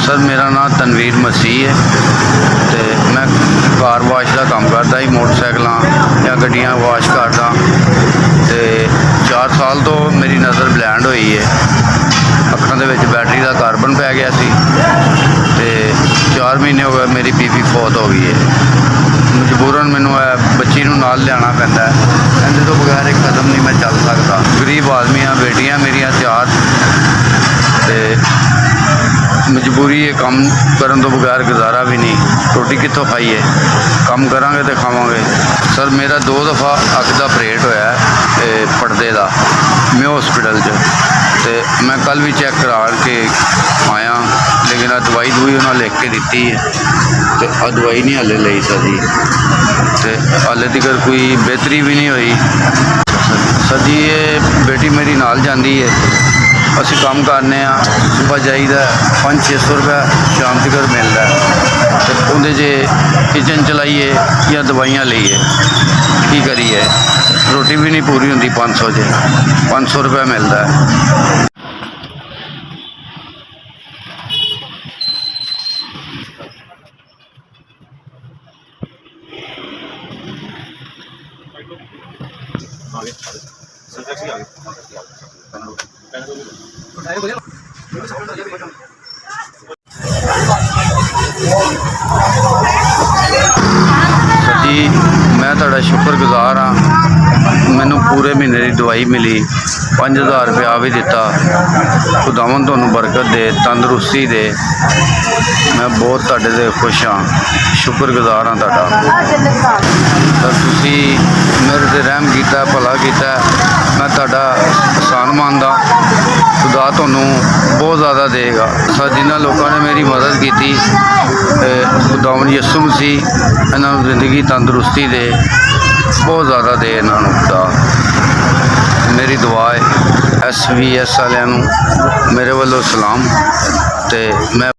Sir मेरा नाम तनवीर मसीह है तो मैं कार वाश का काम करता ही मोटरसाइकिल या गड्डियां वाश करदा। तो 4 साल तो मेरी नज़र ब्लैंड हुई है, अखां दे विच बैटरी का कार्बन पै गया सी ते 4 महीने हो गए मेरी बीबी फौत हो गई है। मजबूरन मैनू बच्ची नूं नाल लियाना पैंदा है, इहदे तो बगैर एक कदम नहीं मैं चल सकता। गरीब आदमी हाँ, बेटियां मेरियां 4 ते मजबूरी है, काम करन तो बगैर गुजारा भी नहीं। रोटी कित्थों खाइए, काम करांगे तो खावांगे। सर मेरा 2 दफ़ा अख का ऑपरेट होया है पर्दे का मैं हॉस्पिटल तो मैं कल भी चेक करा के आया, लेकिन दवाई उन्होंने लिख के दी है तो दवाई नहीं हाले ली सर जी, तो हाले तक कोई बेहतरी भी नहीं हुई। सर जी ये बेटी मेरी नाल जाती है, असी काम करने सुबह जाइदा 500-600 रुपया शाम तक मिलता है, तो उहदे जे किचन चलाइए या दवाइयाँ लीए की करिए, रोटी भी नहीं पूरी होंदी। 500 रुपया मिलता है। जी मैं तुहाडा शुक्रगुजार हाँ, मैनू पूरे महीने की दवाई मिली, 5000 रुपया भी दिता। खुदावन तुहानू बरकत दे, तंदरुस्ती दे। मैं बहुत तुहाडे ते खुश हाँ, शुक्रगुजार हाँ तुहाडा। सर तुसी मेरे ते रहम कीता, भला कीता, मैं तुहाडा एहसान मानदा। खुदा तुहानू बहुत ज़्यादा देगा। सर जिन्होंने लोगों ने मेरी मदद की, खुदावन यसू मसीह इन्होंने जिंदगी तंदरुस्ती दे, बहुत ज़्यादा दे इन्होंने खुदा। मेरी दुआ है SVS वालियां नू मेरे वालों सलाम। तो मैं